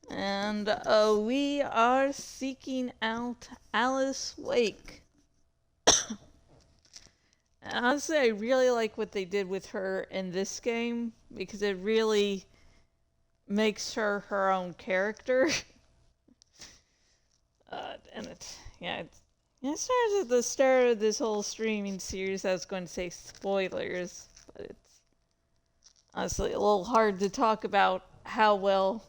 And we are seeking out Alice Wake. And honestly, I really like what they did with her in this game because it really makes her her own character. And it starts at the start of this whole streaming series. I was going to say spoilers, but it's honestly a little hard to talk about how well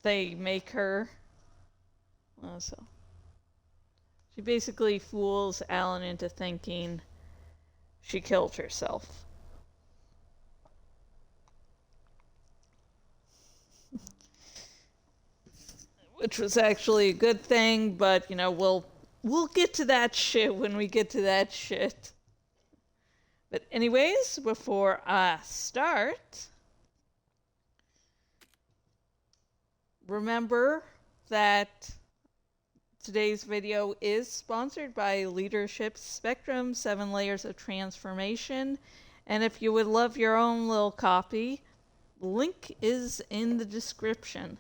they make her. So she basically fools Alan into thinking she killed herself. Which was actually a good thing, but you know, we'll get to that shit when we get to that shit. But anyways, before I start, remember that today's video is sponsored by Leadership Spectrum 7 Layers of Transformation. And if you would love your own little copy, the link is in the description.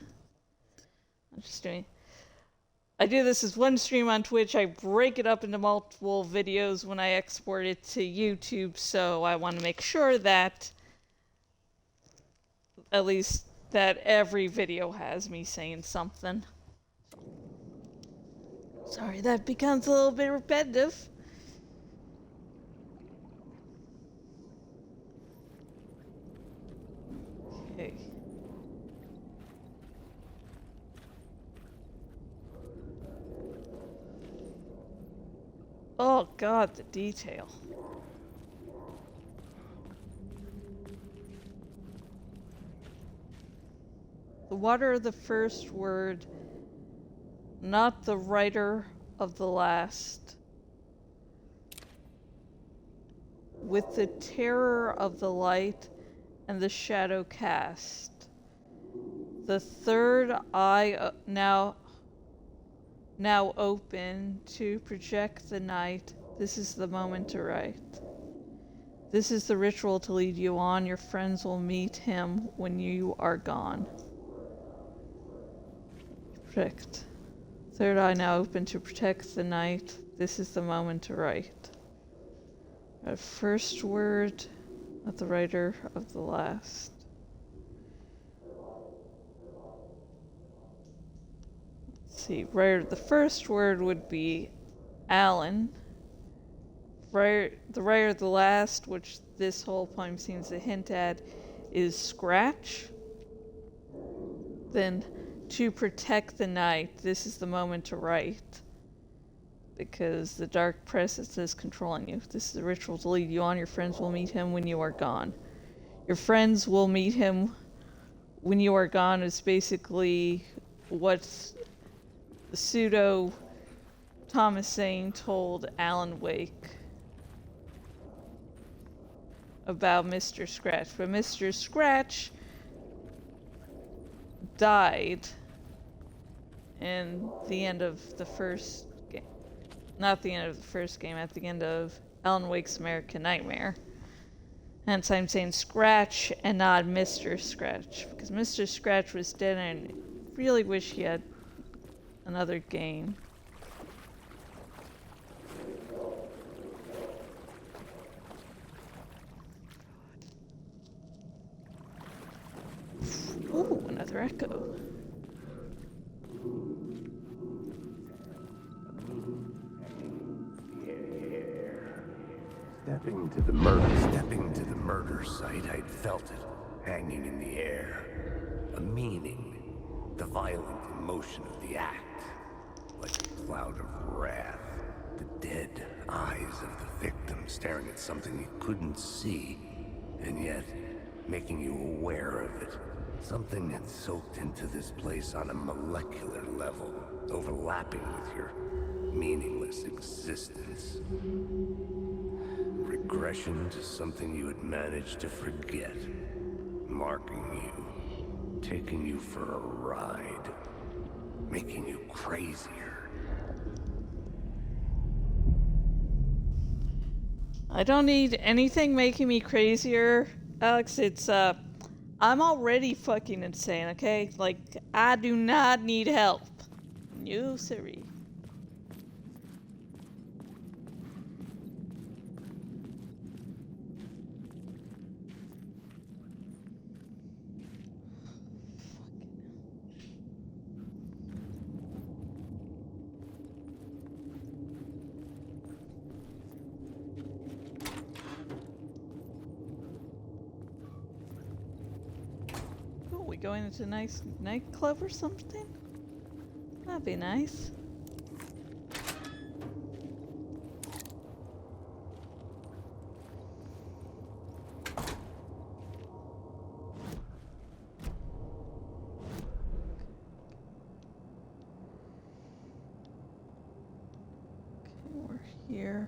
I do this as one stream on Twitch. I break it up into multiple videos when I export it to YouTube, so I want to make sure that at least that every video has me saying something. Sorry, that becomes a little bit repetitive. Okay. Oh god, the detail. The water of the first word, not the writer of the last. With the terror of the light and the shadow cast. The third eye now open to project the night. This is the moment to write. This is the ritual to lead you on. Your friends will meet him when you are gone. Protect. Third eye now open to protect the night. This is the moment to write. A first word, not the writer of the last. Let's see, writer. The first word would be Alan. The writer of the last, which this whole poem seems to hint at, is Scratch. Then, to protect the night, this is the moment to write. Because the dark presence is controlling you. This is a ritual to lead you on. Your friends will meet him when you are gone. Your friends will meet him when you are gone is basically what the pseudo Thomas Zane told Alan Wake about Mr. Scratch. But Mr. Scratch died in the end of the first game. Not the end of the first game, at the end of Alan Wake's American Nightmare. Hence I'm saying Scratch and not Mr. Scratch, because Mr. Scratch was dead and I really wish he had another game. Ooh, another echo. Stepping to the murder site, I'd felt it, hanging in the air. A meaning, the violent emotion of the act, like a cloud of wrath. The dead eyes of the victim staring at something you couldn't see, and yet making you aware of it. Something had soaked into this place on a molecular level, overlapping with your meaningless existence. Regression to something you had managed to forget. Marking you. Taking you for a ride. Making you crazier. I don't need anything making me crazier, Alex. It's, I'm already fucking insane, okay? Like, I do not need help. No, siree. We going into a nice nightclub or something? That'd be nice. Okay, we're here.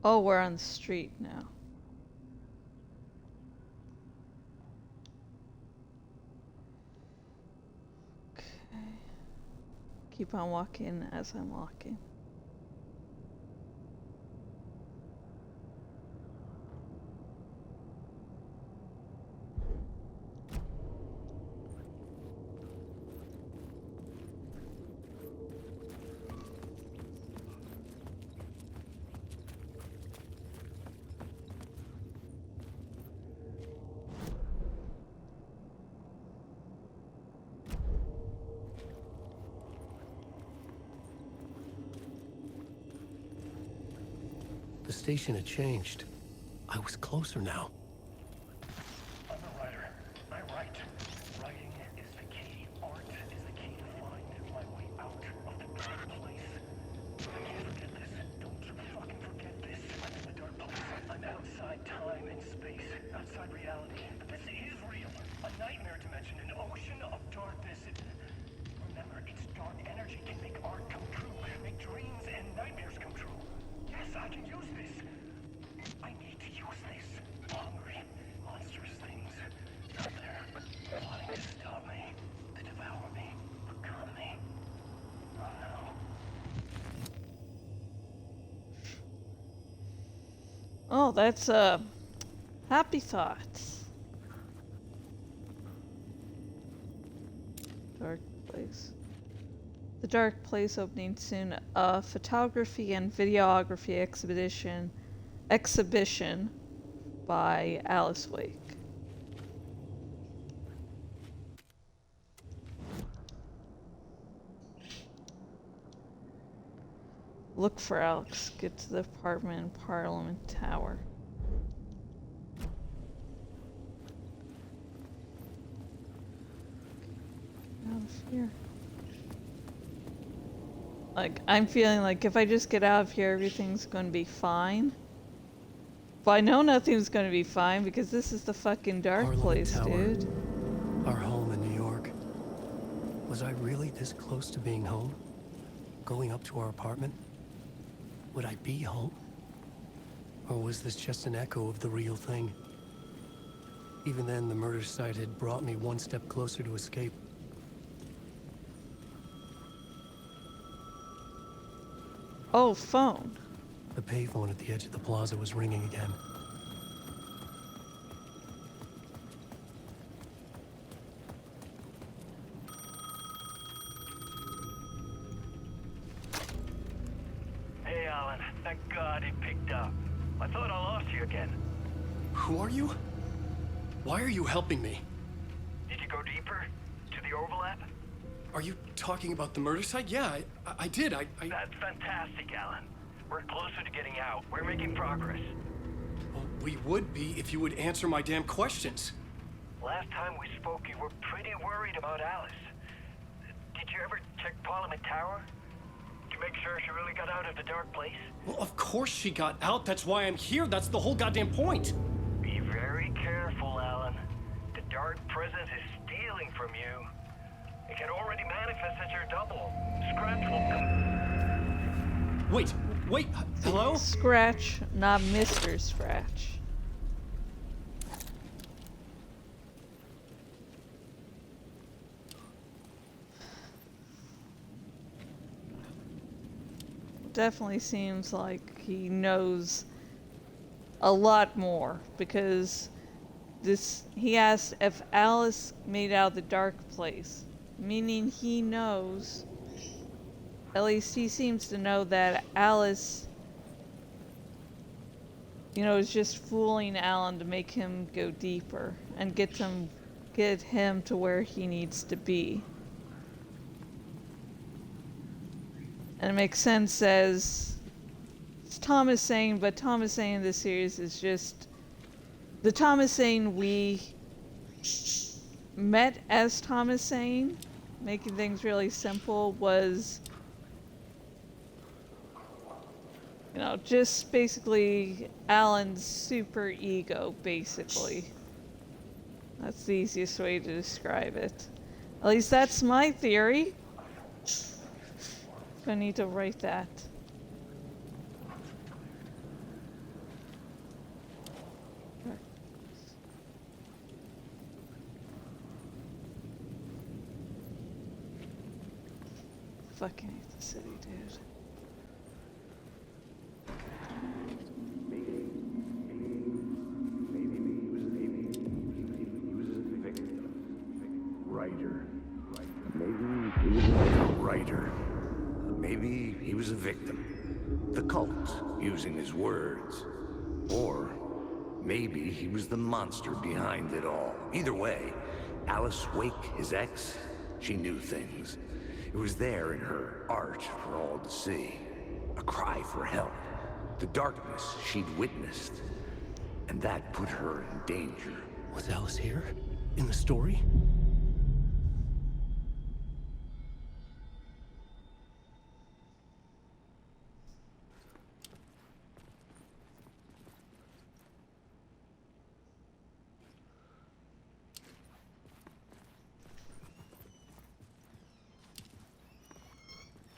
Oh, we're on the street now. Okay. Keep on walking as I'm walking. The station had changed. I was closer now. I'm a writer. I write. Writing is the key. Art is the key to find my way out of the dark place. I can't forget this. Don't you fucking forget this. I'm in the dark place. I'm outside time and space. Outside reality. But this is real. A nightmare dimension. An ocean of darkness. Remember, its dark energy can make art come true. Make dreams and nightmares come true. Yes, I can use this. I need to use this. Hungry, monstrous things out there, wanting to stop me, to devour me, become me. Oh no. Oh, that's happy thoughts. Dark place. The Dark Place opening soon. A photography and videography exhibition by Alice Wake. Look for Alex. Get to the apartment in Parliament Tower. Get out of here. Like, I'm feeling like if I just get out of here, everything's going to be fine. But I know nothing's going to be fine because this is the fucking dark Parliament place, Tower. dude. Our home in New York. Was I really this close to being home? Going up to our apartment? Would I be home? Or was this just an echo of the real thing? Even then, the murder site had brought me one step closer to escape. Oh, phone. The payphone at the edge of the plaza was ringing again. Hey, Alan. Thank God it picked up. I thought I lost you again. Who are you? Why are you helping me? Did you go deeper? To the overlap? Are you talking about the murder site? Yeah, I did. That's fantastic, Alan. We're closer to getting out. We're making progress. Well, we would be if you would answer my damn questions. Last time we spoke, you were pretty worried about Alice. Did you ever check Parliament Tower? To make sure she really got out of the dark place? Well, of course she got out. That's why I'm here. That's the whole goddamn point. Be very careful, Alan. The dark presence is stealing from you. It can already manifest as your double. Scratch will come. Wait, hello? Scratch, not Mr. Scratch. definitely seems like he knows a lot more, because he asked if Alice made out of the dark place, meaning he knows, at least he seems to know, that Alice, is just fooling Alan to make him go deeper and get him to where he needs to be. And it makes sense as it's Thomas Zane, but Thomas Zane in this series is just the Thomas Zane we met as Thomas Zane, making things really simple, was, just basically Alan's super ego, basically. That's the easiest way to describe it. At least that's my theory. I need to write that. Fucking hate the city, dude. Maybe he was a victim. The cult, using his words. Or maybe he was the monster behind it all. Either way, Alice Wake, his ex, she knew things. It was there in her art for all to see. A cry for help. The darkness she'd witnessed. And that put her in danger. Was Alice here? In the story?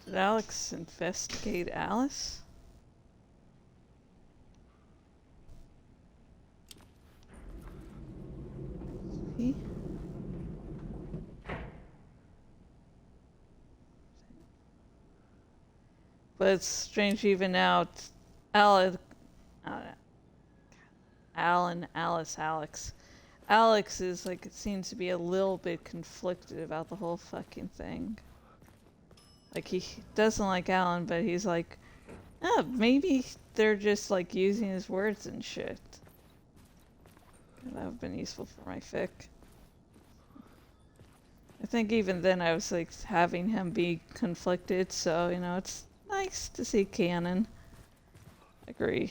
Did Alex investigate Alice? He? But it's strange even now, Alex. Alex is like, it seems to be a little bit conflicted about the whole fucking thing. Like, he doesn't like Alan, but he's like, oh, maybe they're just like using his words and shit. That would have been useful for my fic. I think even then I was like having him be conflicted, so it's nice to see canon. Agree.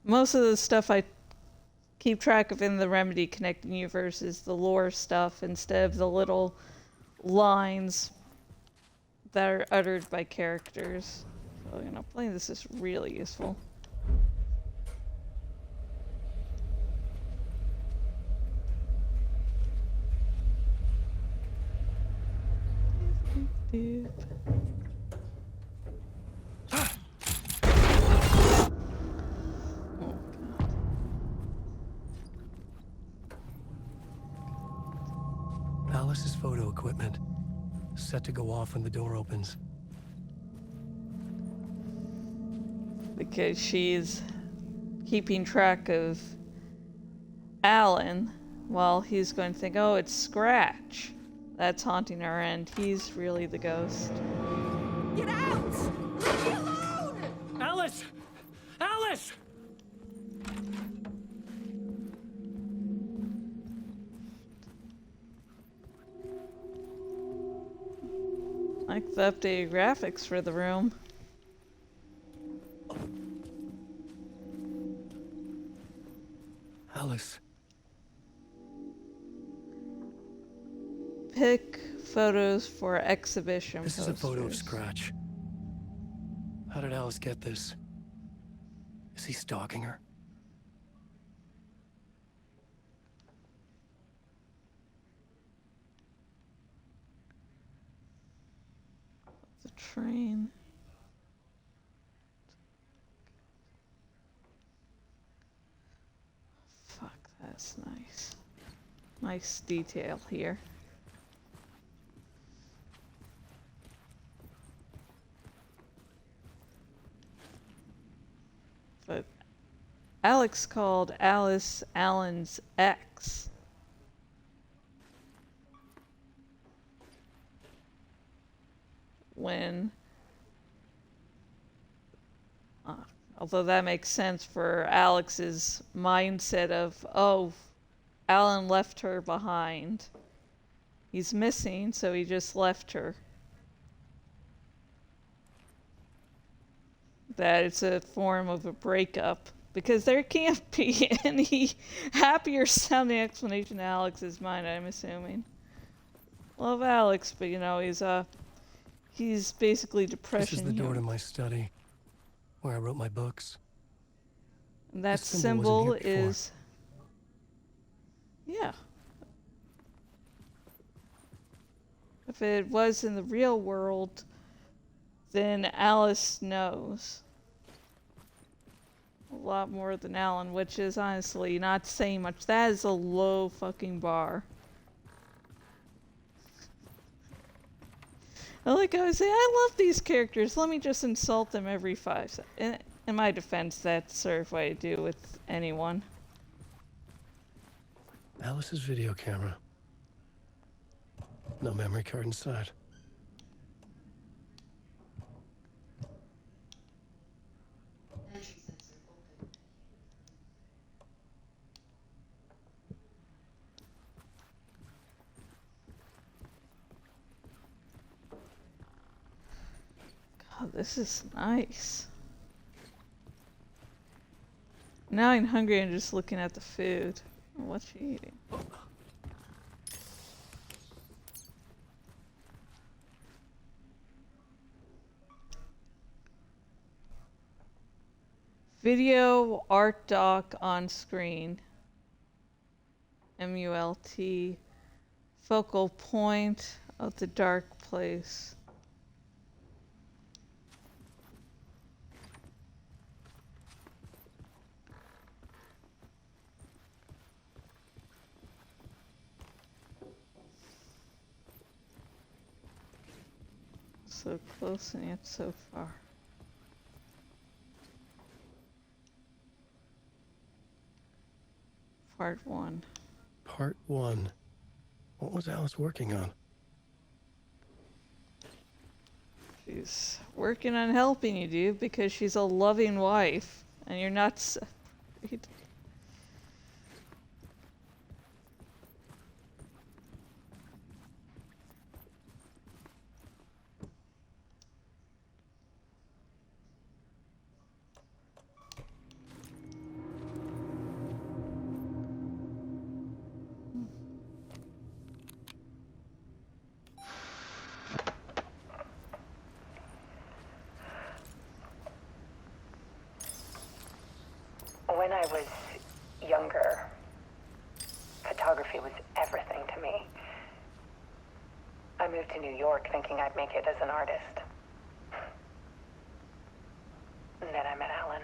Most of the stuff I keep track of in the Remedy Connected Universe is the lore stuff instead of the little lines that are uttered by characters. So, playing this is really useful. Doop. Alice's photo equipment. Set to go off when the door opens. Because she's keeping track of Alan while he's going to think, oh, it's Scratch that's haunting her, and he's really the ghost. Get out! Leave me alone! Alice! Alice! Like the updated graphics for the room. Alice. Pick photos for exhibition This is a photo of posters. Scratch. How did Alice get this? Is he stalking her? The train. Fuck, that's nice. Nice detail here. But Alex called Alice Alan's ex. When, although that makes sense for Alex's mindset of, oh, Alan left her behind. He's missing, so he just left her. That it's a form of a breakup. Because there can't be any happier sounding explanation to Alex's mind, I'm assuming. Love Alex, but you know, he's basically depression. This is the door to my study, where I wrote my books. And that This symbol symbol wasn't here before. is, yeah. If it was in the real world, then Alice knows a lot more than Alan, which is honestly not saying much. That is a low fucking bar. Like I was saying, I love these characters. Let me just insult them every 5 seconds. In my defense, that's sort of what I do with anyone. Alice's video camera. No memory card inside. God, this is nice. Now I'm hungry and just looking at the food. What's she eating? Video art doc on screen. MULT. Focal point of the dark place. So close and yet so far. Part 1. Part 1. What was Alice working on? She's working on helping you, dude, because she's a loving wife, and you're not separated. When I was younger, photography was everything to me. I moved to New York thinking I'd make it as an artist. And then I met Alan.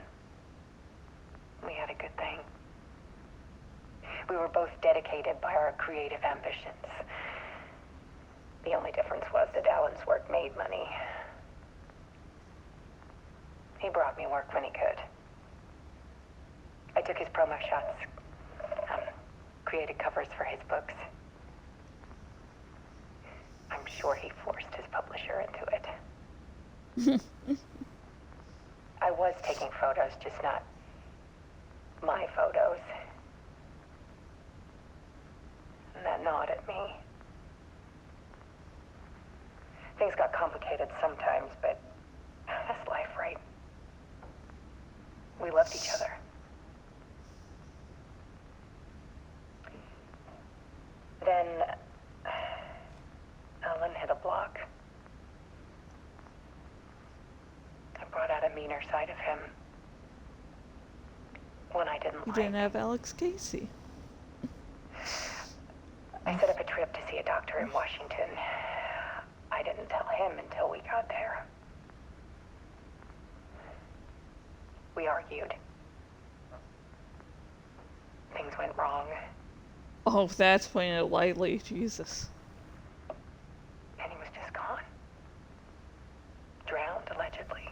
We had a good thing. We were both dedicated by our creative ambitions. The only difference was that Alan's work made money. He brought me work when he could. I took his promo shots, created covers for his books. I'm sure he forced his publisher into it. I was taking photos, just not my photos. And that gnawed at me. Things got complicated sometimes, but that's life, right? We loved each other. Then Alan hit a block. I brought out a meaner side of him. One I didn't You like. didn't have Alex Casey. I set up a trip to see a doctor in Washington. I didn't tell him until we got there. We argued. Things went wrong. Oh, that's putting it lightly. Jesus. And he was just gone. Drowned, allegedly.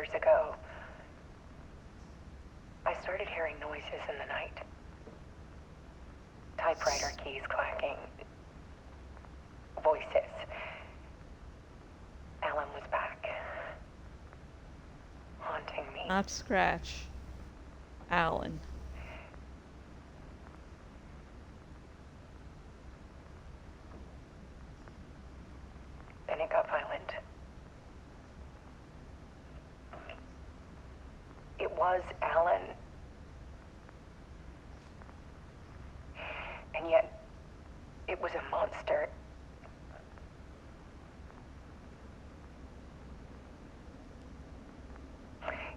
years ago, I started hearing noises in the night. Typewriter keys clacking. Voices. Alan was back. Haunting me. Not Scratch. Alan. Then it got violent. It was Alan. And yet, it was a monster.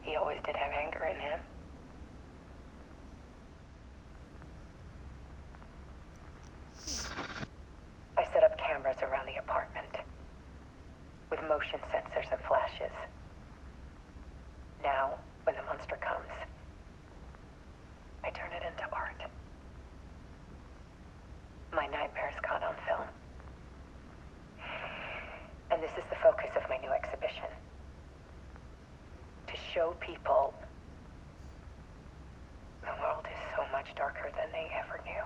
He always did have anger in him. I set up cameras around the apartment with motion sensors and flashes. Now, when the monster comes, I turn it into art. My nightmares caught on film. And this is the focus of my new exhibition. To show people the world is so much darker than they ever knew.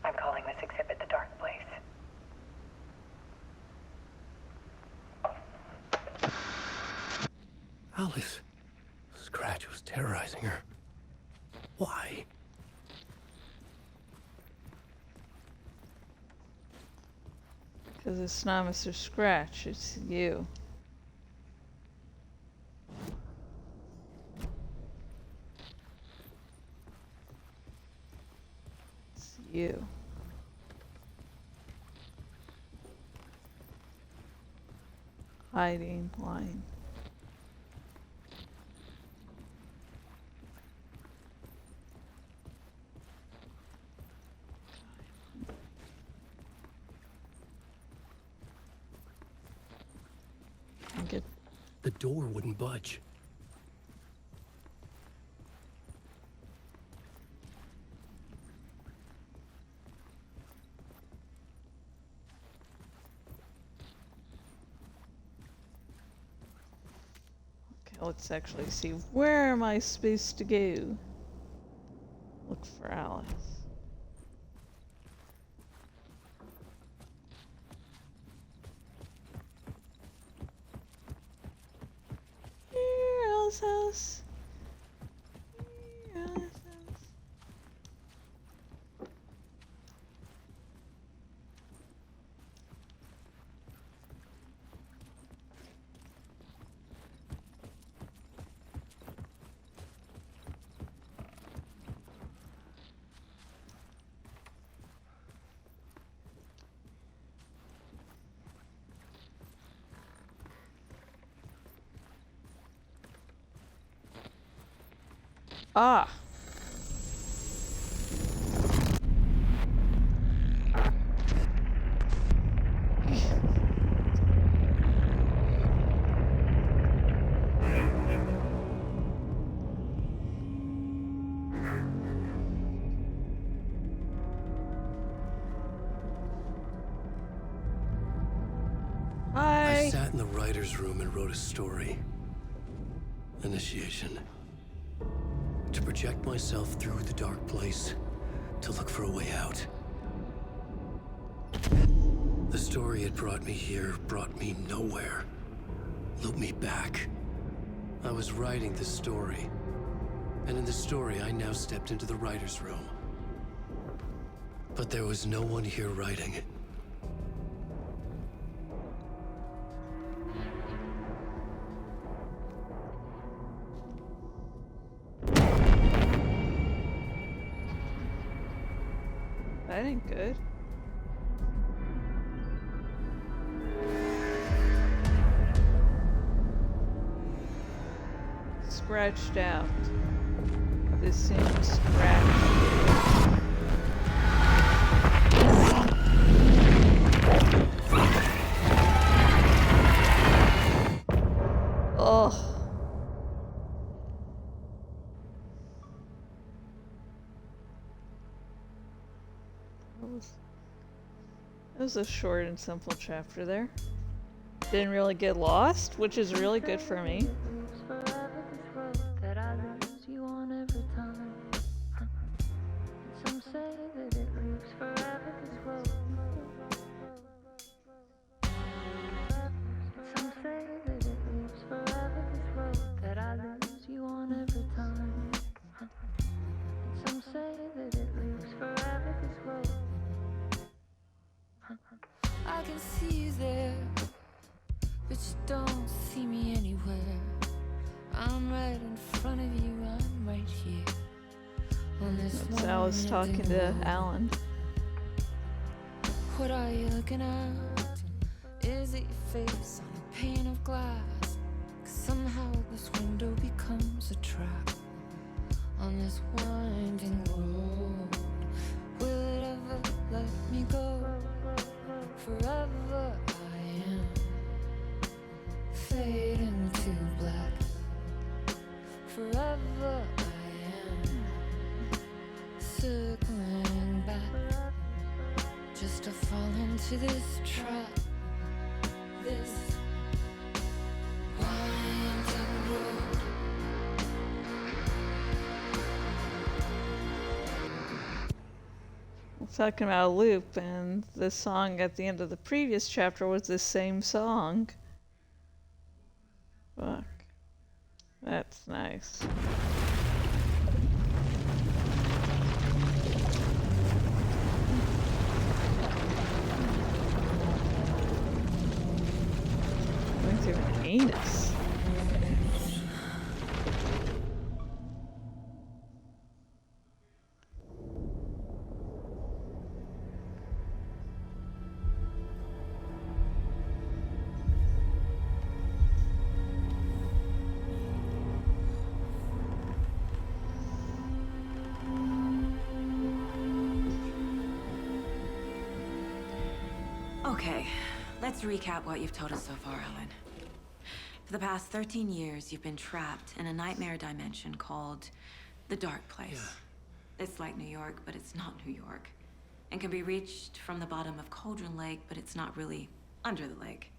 I'm calling this exhibit The Dark Place. Alice. Scratch was terrorizing her. Why? Because it's not Mr. Scratch, it's you. It's you. Hiding, lying. Get The door wouldn't budge. okay, let's actually see, where am I supposed to go? Look for Alice. Here, Alice's house. Here, Alice's house. Ah. I sat in the writer's room and wrote a story. Initiation. To project myself through the dark place, to look for a way out. The story had brought me here, brought me nowhere. Looped me back. I was writing the story. And in the story, I now stepped into the writer's room. But there was no one here writing. That ain't good. Scratched out. This seems scratched. Ugh. That was a short and simple chapter there. Didn't really get lost, which is really good for me. I can see you there, but you don't see me anywhere. I'm right in front of you, I'm right here. On this That's Alice talking to Alan. What are you looking at? Is it your face on a pane of glass? 'Cause somehow this window becomes a trap. On this winding road, will it ever let me go? Forever I am fading to black. Forever I am circling back, just to fall into this trap. This winding road. Talking about a loop, and the song at the end of the previous chapter was the same song. Fuck. That's nice. Going through an anus. Okay, let's recap what you've told us so far, Alan. For the past 13 years, you've been trapped in a nightmare dimension called the Dark Place. It's like New York, but it's not New York. And can be reached from the bottom of Cauldron Lake, but it's not really under the lake.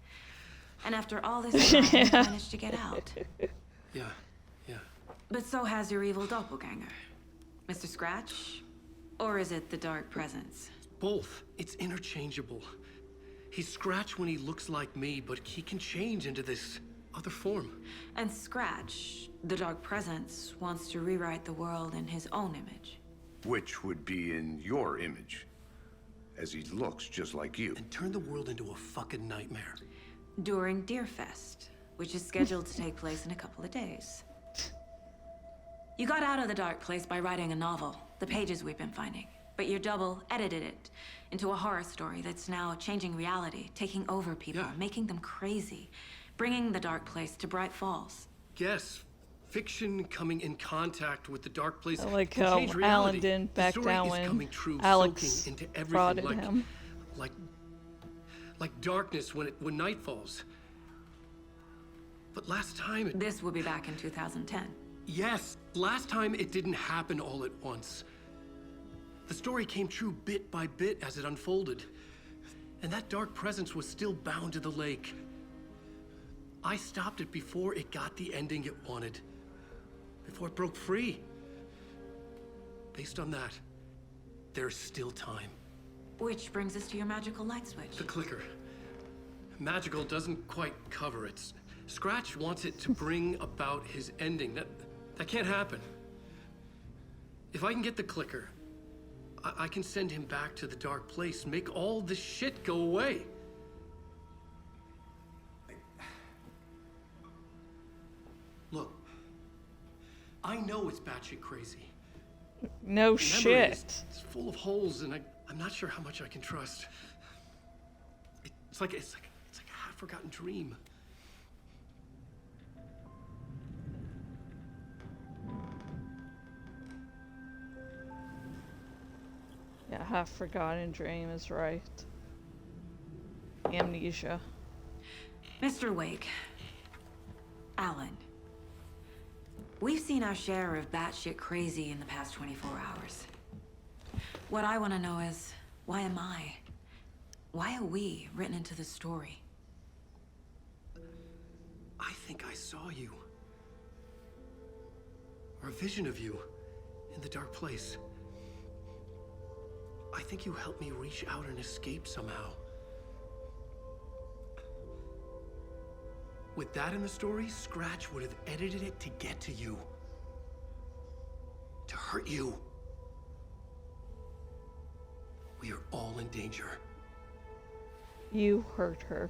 And after all this time, you managed to get out. Yeah. But so has your evil doppelganger. Mr. Scratch? Or is it the Dark Presence? Both. It's interchangeable. He's Scratch when he looks like me, but he can change into this other form. And Scratch, the Dark Presence, wants to rewrite the world in his own image. Which would be in your image, as he looks just like you. And turn the world into a fucking nightmare. During Deerfest, which is scheduled to take place in a couple of days. You got out of the Dark Place by writing a novel, the pages we've been finding. But your double edited it into a horror story that's now changing reality, taking over people, making them crazy, bringing the Dark Place to Bright Falls. Yes, fiction coming in contact with the Dark Place. I like can how change Alan reality. didn't The back story down is when coming true, Alex soaking into everything, prodded like, him. like darkness when night falls. But last time This will be back in 2010. Yes, last time it didn't happen all at once. The story came true bit by bit as it unfolded. And that dark presence was still bound to the lake. I stopped it before it got the ending it wanted. Before it broke free. Based on that, there's still time. Which brings us to your magical light switch. The clicker. Magical doesn't quite cover it. Scratch wants it to bring about his ending. That can't happen. If I can get the clicker, I can send him back to the Dark Place, make all this shit go away. Look, I know it's batshit crazy. No Memory shit. It's full of holes, and I'm not sure how much I can trust. It's like a half-forgotten dream. Yeah, half forgotten dream is right. Amnesia. Mr. Wake. Alan. We've seen our share of batshit crazy in the past 24 hours. What I want to know is, why am I? Why are we written into the story? I think I saw you. Or a vision of you in the dark place. I think you helped me reach out and escape somehow. With that in the story, Scratch would have edited it to get to you. To hurt you. We are all in danger. You hurt her.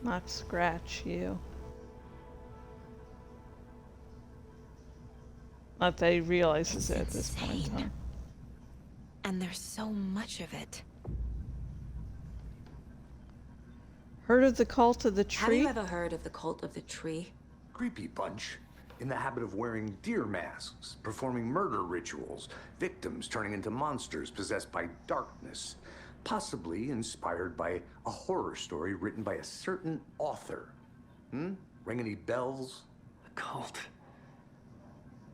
Not Scratch, you. Not that he realizes it at this point in time. And there's so much of it. Heard of the Cult of the Have Tree? you ever heard of the Cult of the Tree? Creepy bunch. In the habit of wearing deer masks, performing murder rituals, victims turning into monsters possessed by darkness. Possibly inspired by a horror story written by a certain author. Ring any bells? A cult.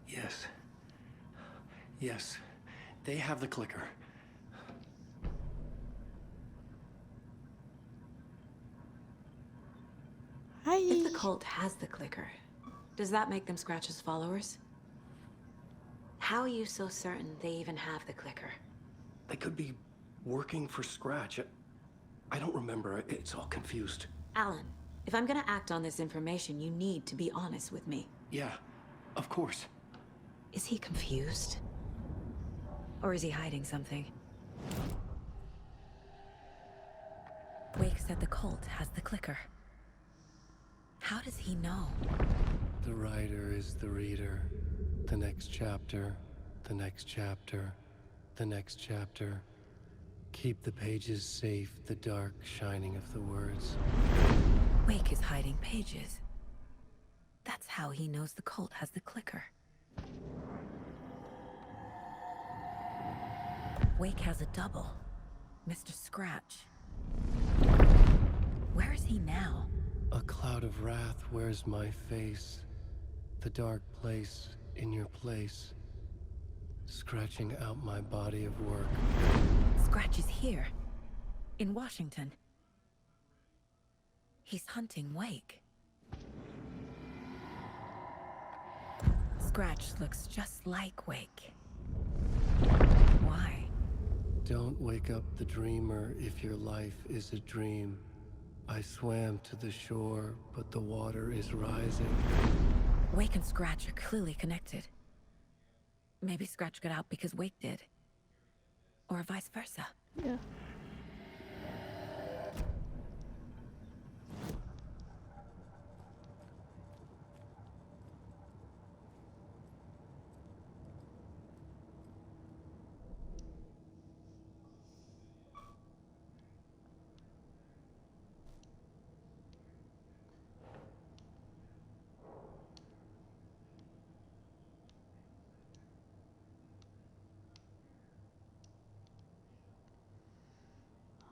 Yes. Yes. They have the clicker. Hi. If the cult has the clicker, does that make them Scratch's followers? How are you so certain they even have the clicker? They could be working for Scratch. I don't remember. It's all confused. Alan, if I'm gonna act on this information, you need to be honest with me. Yeah, of course. Is he confused? Or is he hiding something? Wake said the cult has the clicker. How does he know? The writer is the reader. The next chapter, the next chapter, the next chapter. Keep the pages safe, the dark shining of the words. Wake is hiding pages. That's how he knows the cult has the clicker. Wake has a double. Mr. Scratch. Where is he now? A cloud of wrath wears my face. The dark place in your place. Scratching out my body of work. Scratch is here. In Washington. He's hunting Wake. Scratch looks just like Wake. Why? Don't wake up the dreamer if your life is a dream. I swam to the shore, but the water is rising. Wake and Scratch are clearly connected. Maybe Scratch got out because Wake did. Or vice versa. Yeah.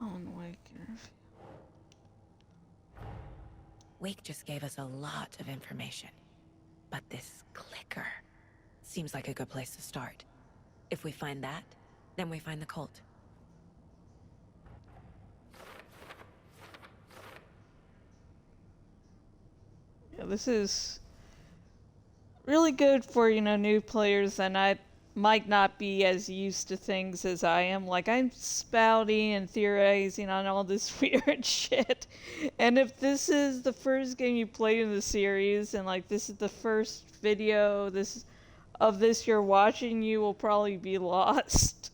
On Wake interview. Wake just gave us a lot of information. But this clicker seems like a good place to start. If we find that, then we find the cult. Yeah, this is really good for, new players, and I might not be as used to things as I am. Like, I'm spouting and theorizing on all this weird shit. And if this is the first game you played in the series, and this is the first video of this you're watching, you will probably be lost.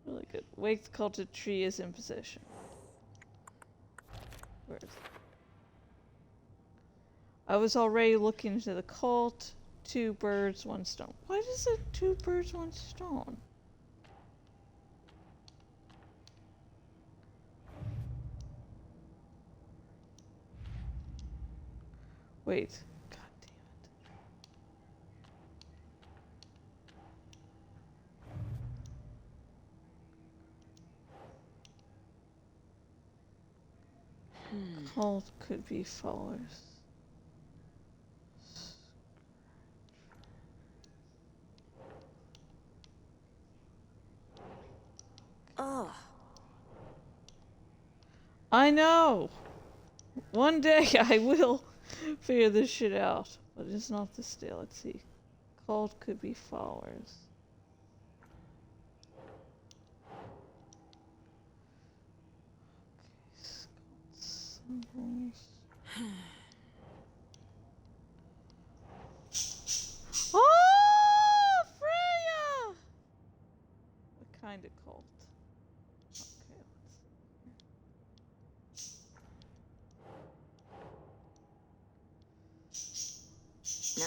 Really good. Wake the Cult of Tree is in position. Where is it? I was already looking into the cult. 2 birds, 1 stone. Why does it 2 birds, 1 stone? Wait. God damn it. Cult could be followers. I know! One day I will figure this shit out. But it's not this day. Let's see. Cult could be followers. Okay, symbols. Oh, Freya! What kind of cult? Okay, Nah.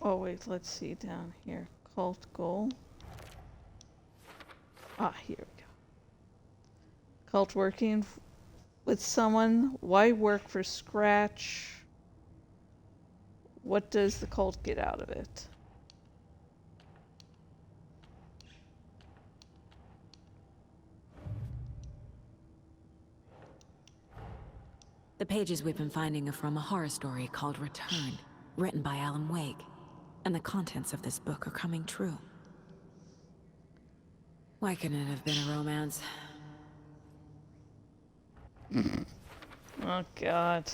oh wait, let's see down here. Cult goal. Ah, here we go. Cult working with someone. Why work for scratch? What does the cult get out of it? The pages we've been finding are from a horror story called Return, written by Alan Wake. And the contents of this book are coming true. Why couldn't it have been a romance? Oh god.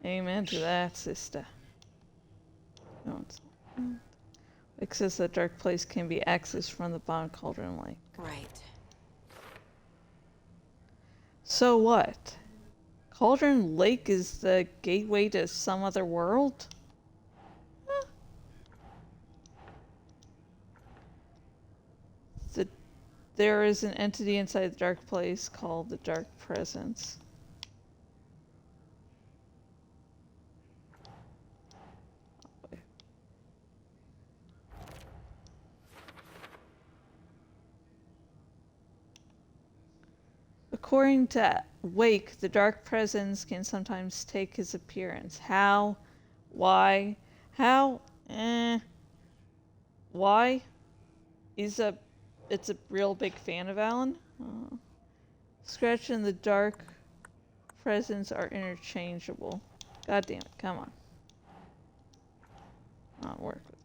Amen to that, sister. No, it's not. It says the dark place can be accessed from the bottom cauldron lake. Right. So what? Cauldron Lake is the gateway to some other world? Huh. There is an entity inside the dark place called the Dark Presence. According to Wake, the Dark Presence can sometimes take his appearance. How? Why? How? Why? It's a real big fan of Alan. Scratch and the Dark Presence are interchangeable. God damn it, come on. Not work with it.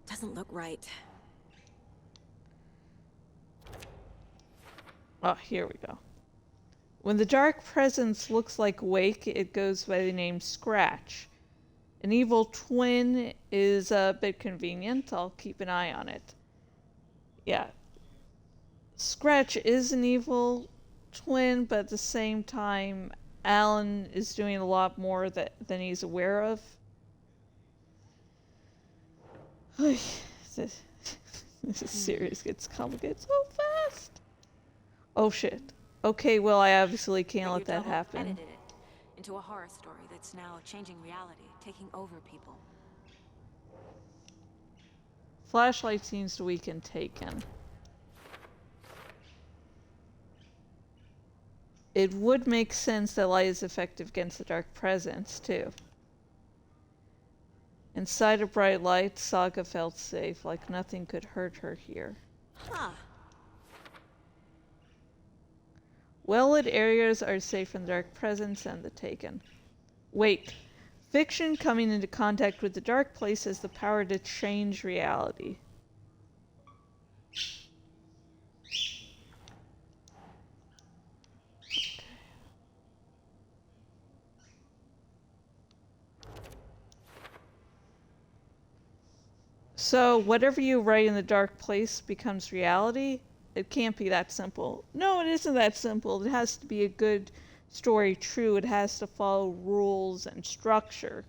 Doesn't look right. Oh, here we go. When the Dark Presence looks like Wake, it goes by the name Scratch. An evil twin is a bit convenient. I'll keep an eye on it. Yeah. Scratch is an evil twin, but at the same time, Alan is doing a lot more than he's aware of. This series gets complicated so fast. Oh shit. Okay, well, I obviously can't let that happen. Edited it into a horror story that's now changing reality, taking over people. Flashlight seems to weaken Taken. It would make sense that light is effective against the Dark Presence, too. Inside a bright light, Saga felt safe, like nothing could hurt her here. Huh. Well-lit areas are safe from the Dark Presence and the Taken. Wait. Fiction coming into contact with the dark place has the power to change reality. So, whatever you write in the dark place becomes reality? It can't be that simple. No, it isn't that simple. It has to be a good story, true. It has to follow rules and structure.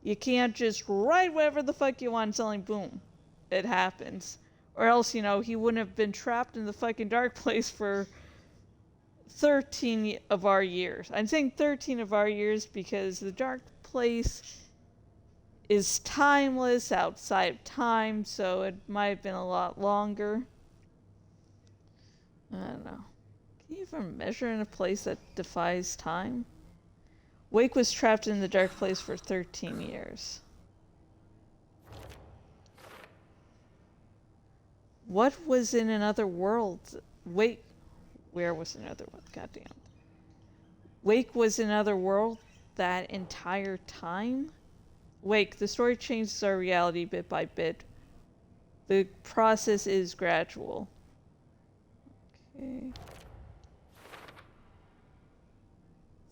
You can't just write whatever the fuck you want and suddenly, boom, it happens. Or else, you know, he wouldn't have been trapped in the fucking dark place for 13 of our years. I'm saying 13 of our years because the dark place is timeless, outside of time, so it might have been a lot longer. I don't know. Can you even measure in a place that defies time? Wake was trapped in the dark place for 13 years. What was in another world? Wait, where was another world? Goddamn. Wake was in another world that entire time? Wake, the story changes our reality bit by bit. The process is gradual. Okay.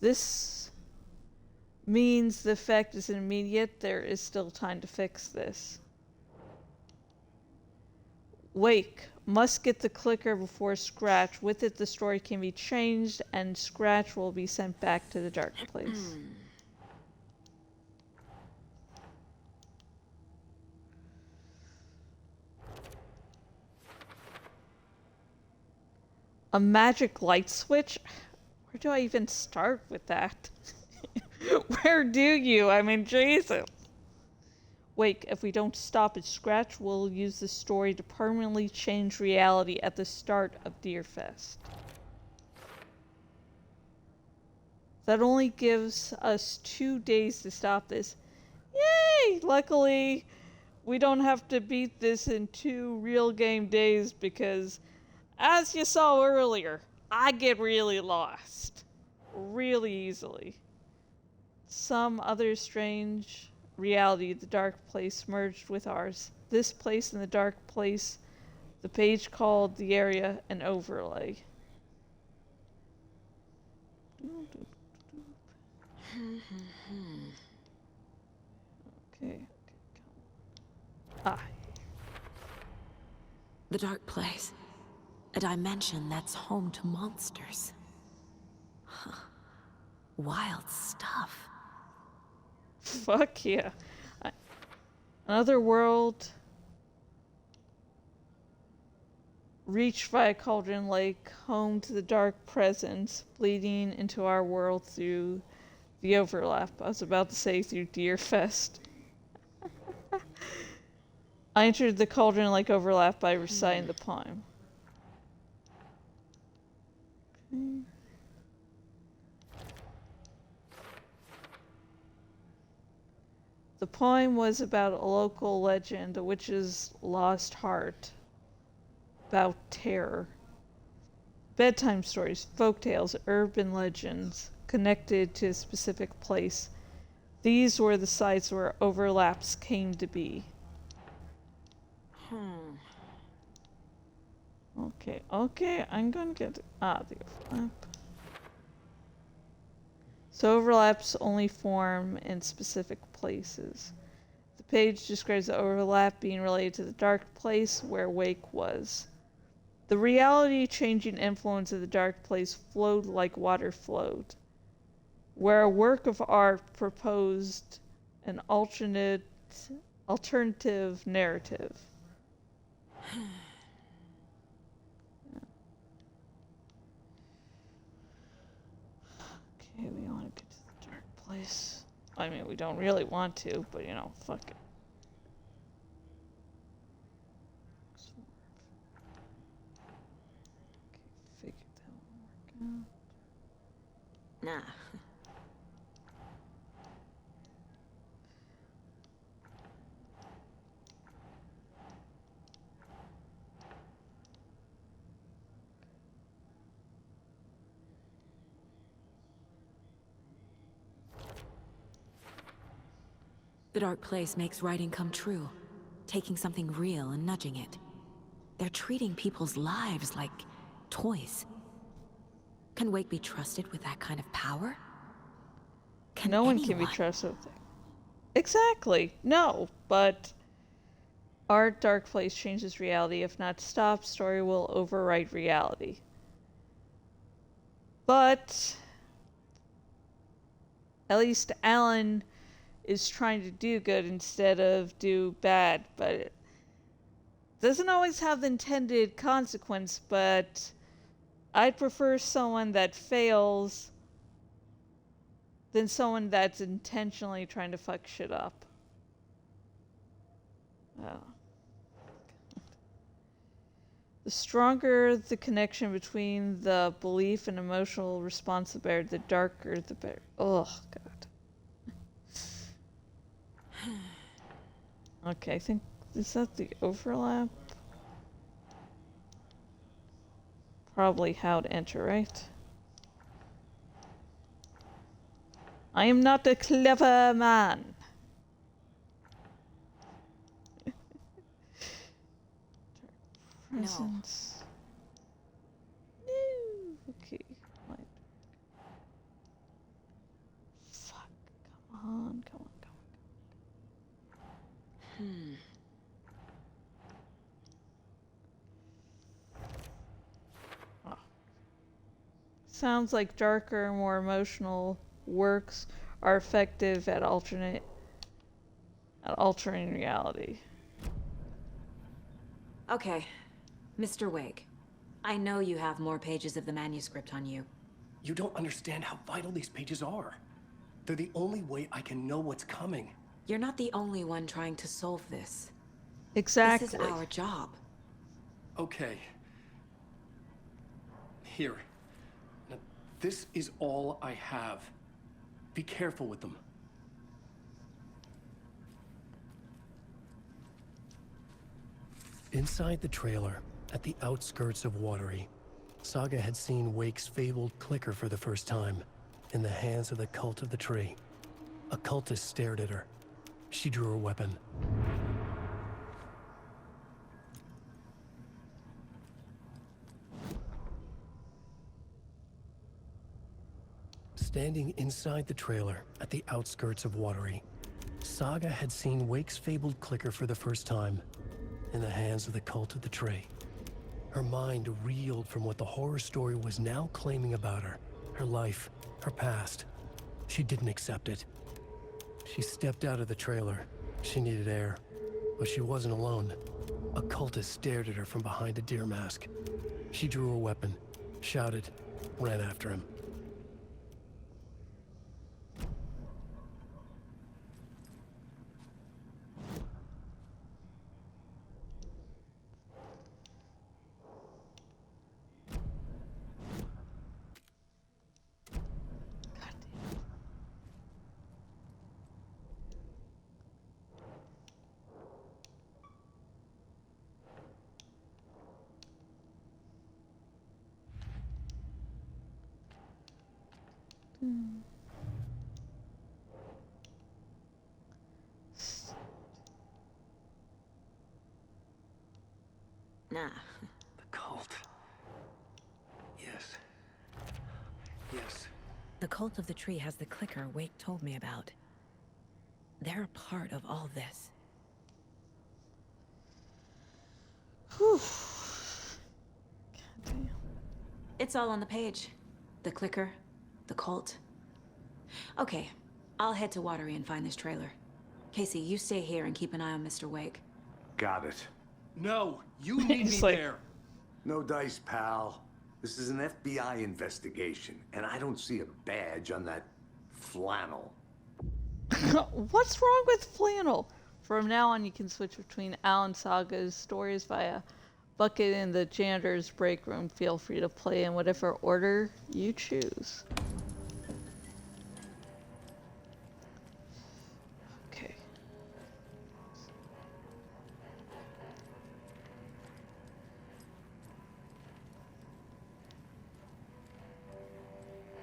This means the effect isn't immediate. There is still time to fix this. Wake must get the clicker before Scratch. With it, the story can be changed, and Scratch will be sent back to the dark place. A magic light switch? Where do I even start with that? Where do you? I mean, Jesus. Wake, if we don't stop it, Scratch will use the story to permanently change reality at the start of Deerfest. That only gives us 2 days to stop this. Yay! Luckily, we don't have to beat this in 2 real game days because, as you saw earlier, I get really lost. Really easily. Some other strange reality, the dark place merged with ours. This place and the dark place, the page called the area an overlay. Okay. Ah. The dark place. A dimension that's home to monsters. Huh. Wild stuff. Fuck yeah. Another world reached via Cauldron Lake, home to the dark presence, bleeding into our world through the overlap. I was about to say through Deerfest. I entered the Cauldron Lake overlap by reciting the poem. Okay. The poem was about a local legend, a witch's lost heart, about terror. Bedtime stories, folktales, urban legends connected to a specific place. These were the sites where overlaps came to be. Okay, I'm gonna get the overlap. So overlaps only form in specific places. The page describes the overlap being related to the dark place where Wake was. The reality-changing influence of the dark place flowed like water flowed, where a work of art proposed an alternative narrative. Okay, we want to get to the dark place. I mean, we don't really want to, but you know, fuck it. Okay, figured that would work out. Nah. The dark place makes writing come true, taking something real and nudging it. They're treating people's lives like toys. Can Wake be trusted with that kind of power? No one can be trusted with it. Exactly. No, but our dark place changes reality. If not stopped, story will overwrite reality. But at least Alan is trying to do good instead of do bad, but it doesn't always have the intended consequence, but I'd prefer someone that fails than someone that's intentionally trying to fuck shit up. Oh. The stronger the connection between the belief and emotional response of the bear, the darker the bear. Oh, God. Okay, I think, is that the overlap? Probably how to enter, right? I am not a clever man. Presence. No. Okay. Light. Fuck. Come on. Come on. Come on. Oh. Sounds like darker, more emotional works are effective at altering reality. Okay, Mr. Wake. I know you have more pages of the manuscript on you. You don't understand how vital these pages are. They're the only way I can know what's coming. You're not the only one trying to solve this. Exactly. This is our job. Okay. Here. Now, this is all I have. Be careful with them. Inside the trailer, at the outskirts of Watery, Saga had seen Wake's fabled clicker for the first time, in the hands of the Cult of the Tree. A cultist stared at her. She drew her weapon. Standing inside the trailer, at the outskirts of Watery, Saga had seen Wake's fabled clicker for the first time, in the hands of the Cult of the Tree. Her mind reeled from what the horror story was now claiming about her. Her life, her past. She didn't accept it. She stepped out of the trailer. She needed air. But she wasn't alone. A cultist stared at her from behind a deer mask. She drew her weapon, shouted, ran after him. Nah. The cult. Yes. Yes. The Cult of the Tree has the clicker Wake told me about. They're a part of all this. Whew. God damn. It's all on the page. The clicker, the cult. Okay, I'll head to Watery and find this trailer. Casey, you stay here and keep an eye on Mr. Wake. Got it. No, you need me It's like- there. No dice, pal. This is an FBI investigation, and I don't see a badge on that flannel. What's wrong with flannel? From now on, you can switch between Alan Saga's stories via Bucket in the janitor's break room. Feel free to play in whatever order you choose. Okay.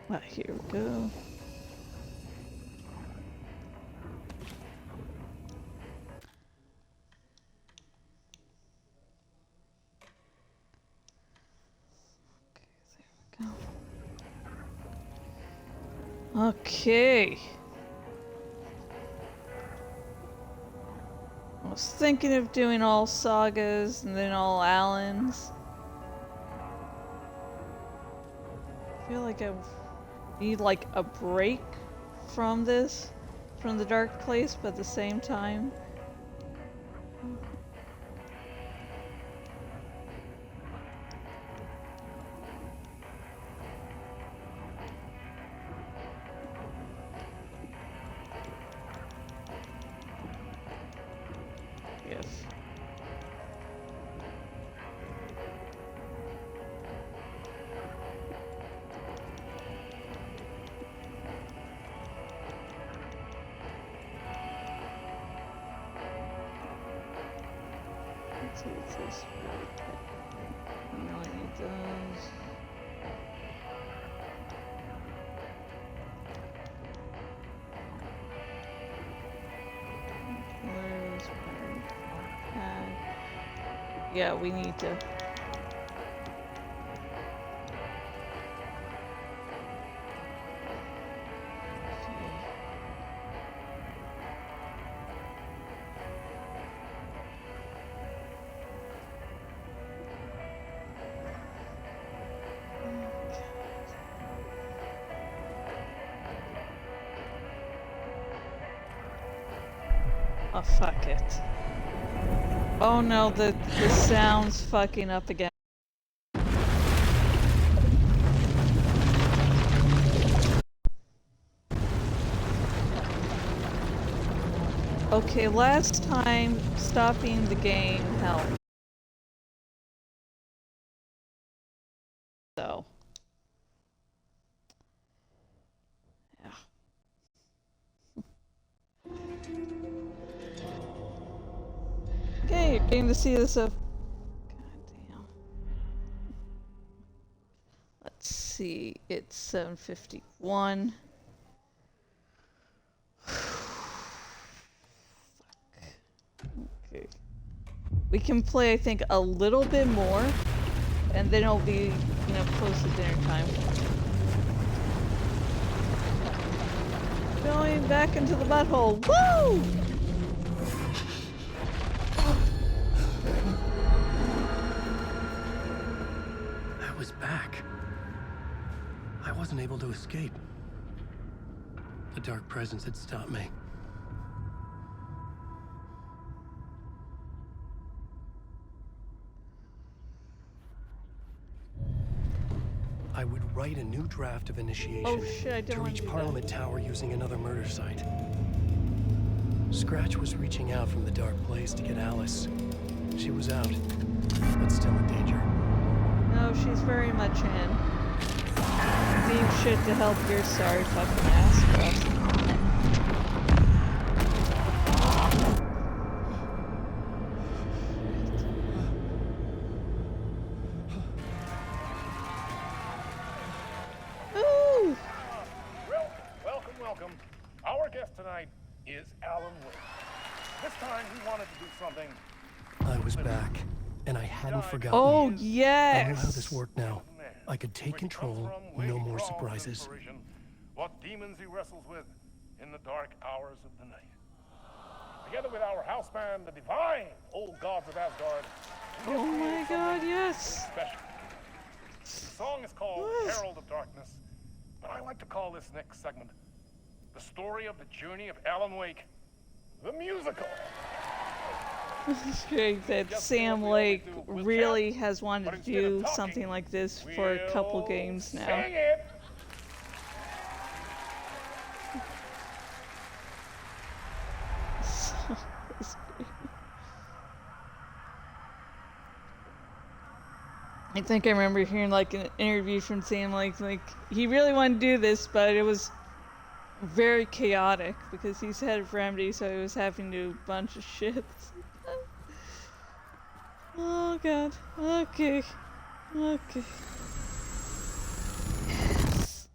Well, here we go. Okay. I was thinking of doing all Sagas and then all Allens. I feel like I need like a break from this, from the Dark Place, but at the same time. Yes. Let's see what's this really quick. We really need those. Colors, pad. Yeah, we need to. Oh, fuck it. Oh no, the sound's fucking up again. Okay, last time stopping the game helped. So. Yeah. Okay, you're getting to see this up. God damn. Let's see, it's 7:51. Okay. We can play, I think, a little bit more, and then it'll be, you know, close to dinner time. Going back into the butthole. Woo! I was back. I wasn't able to escape. The dark presence had stopped me. I would write a new draft of initiation Oh shit, I to don't want reach to do Parliament Tower using another murder site. Scratch was reaching out from the dark place to get Alice. She was out, but still in danger. No, she's very much in. Leave shit to help your sorry fucking ass, Russ. Ooh! Welcome. Our guest tonight is Alan Wake. This time he wanted to do something. I was back, and I hadn't forgotten. Oh, I knew how yes! this worked now. I could take control, no more surprises. What demons he wrestles with in the dark hours of the night. Together with our house band, the divine old gods of Asgard. Oh my god, yes! Special. The song is called Herald of Darkness, but I like to call this next segment the story of the journey of Alan Wake, the musical. It's great that Sam Lake really has wanted to do something like this for a couple games now. Sing it. I think I remember hearing like an interview from Sam Lake, like he really wanted to do this, but it was very chaotic because he's head of Remedy, so he was having to do a bunch of shit. Oh god. Okay. Okay. Yes.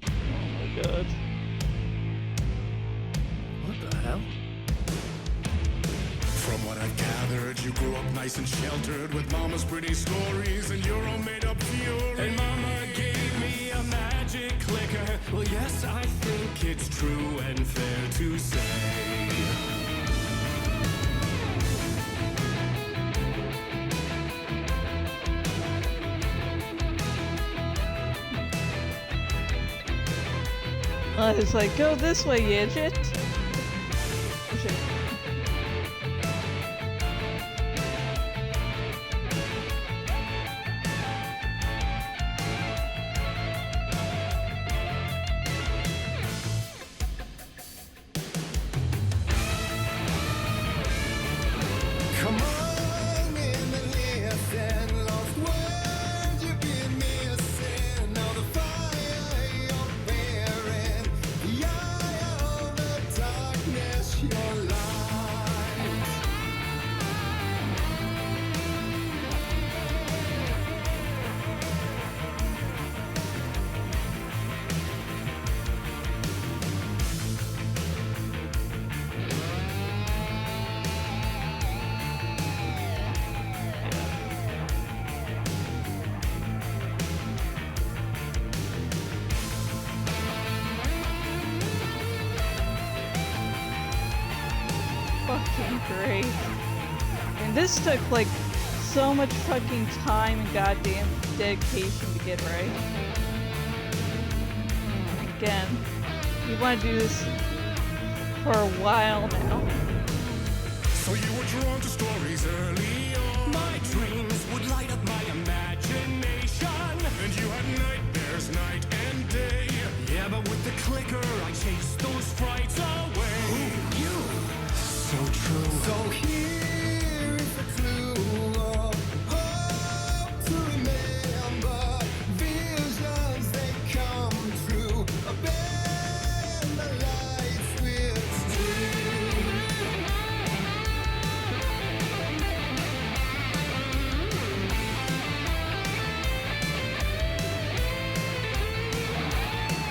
Oh my god. What the hell? From what I've gathered, you grew up nice and sheltered with mama's pretty stories and your own made-up fury. And mama gave me a magic clicker. Well, yes, I think it's true and fair to say. It's like, go this way, you idiot. Come on in the near fucking great. And this took like so much fucking time and goddamn dedication to get right. Again, you want to do this for a while now. So you were drawn to stories early on. My dreams would light up my imagination. And you had nightmares night and day. Yeah, but with the clicker, I chased those frights away. Ooh, you. So true. So here is a clue of hope to remember. Visions, they come true. Bend the lights with steel.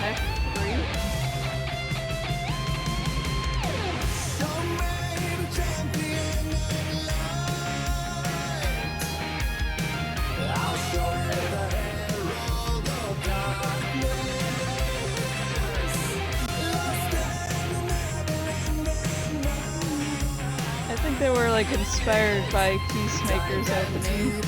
Heck, free. So made a champion of light. I'll show you the herald of darkness. Lost in the never-ending night. I think they were like inspired by Peacemaker's opening.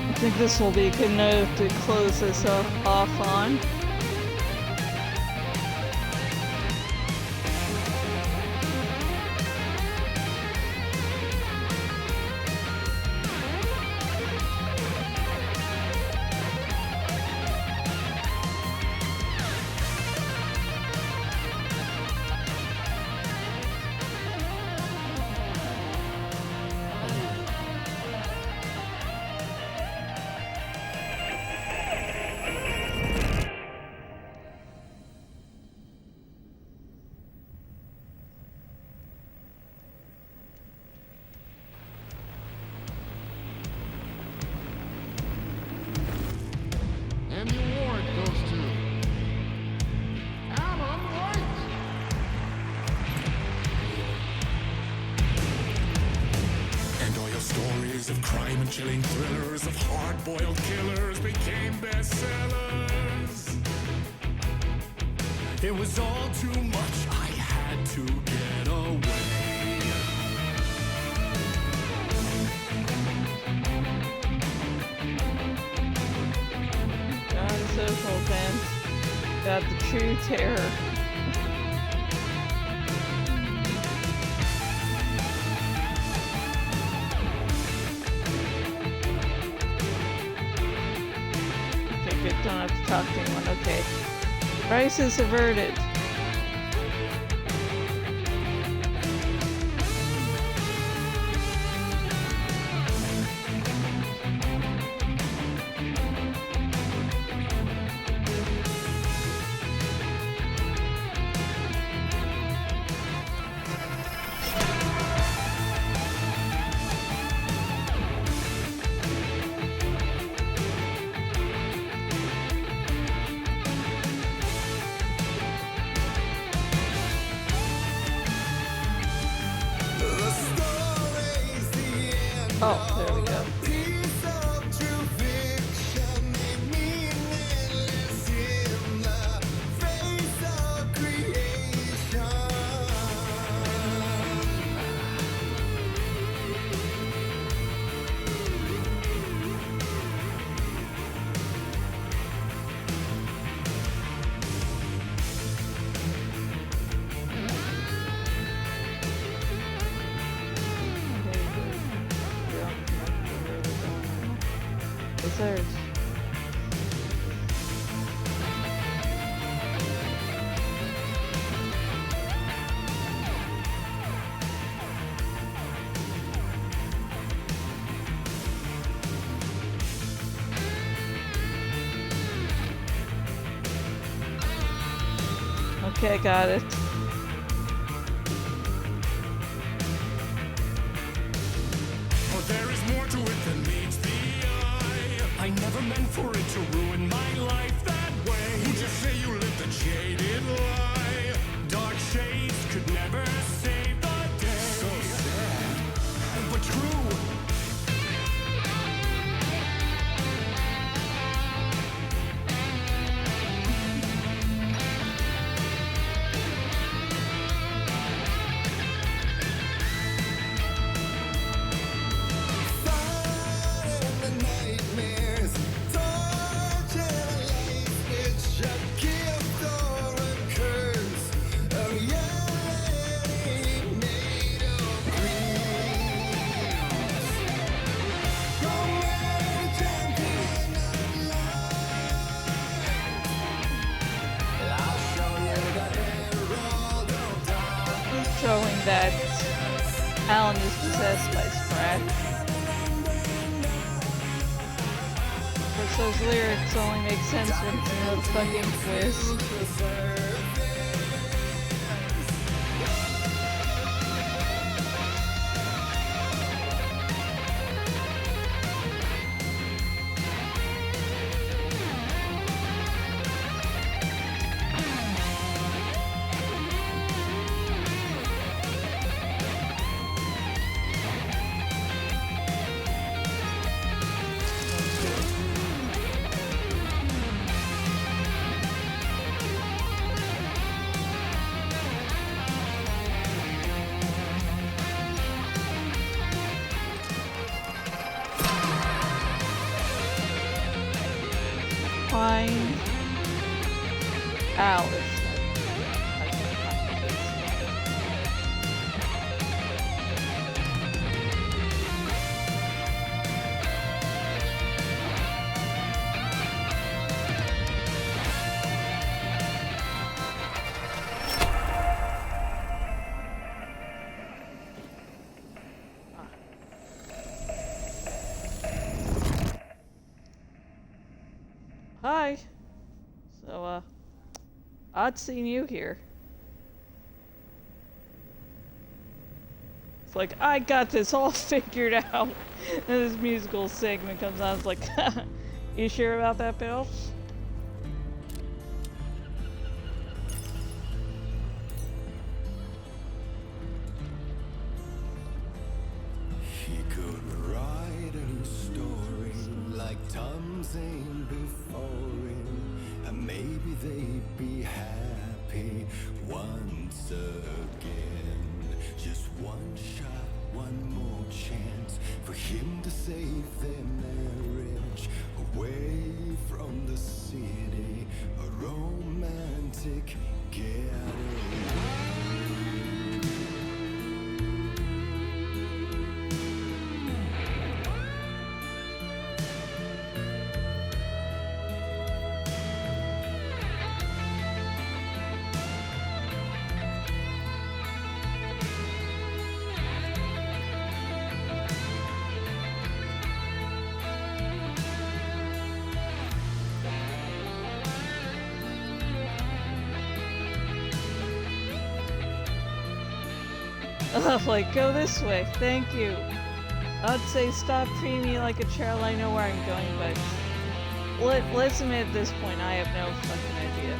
I think this will be a good note to close this off on. And your warrant goes to Alan White. And all your stories of crime and chilling thrillers of hard-boiled killers became bestsellers. It was all too much. I had to get away. Social fans got the true terror. Okay, good. Don't have to talk to anyone. Okay. Crisis averted. Oh, there we go. Third. Okay, got it. For there is more to it than meets the eye. I never meant for it to ruin my life that way. Who'd you say you lived showing that Alan is possessed by Spratt. Which those lyrics only make sense when it's in the fucking quiz. Find Alice. Hi. So, odd seeing you here. It's like, I got this all figured out. And this musical segment comes on, it's like, you sure about that, Bill? He could write a new story like Tom Zane before him, and maybe they'd be happy once again. Just one shot, one more chance for him to save their marriage away from the city, a romantic getaway. Like, go this way, thank you. I'd say stop treating me like a child, I know where I'm going, but let's admit at this point I have no fucking idea.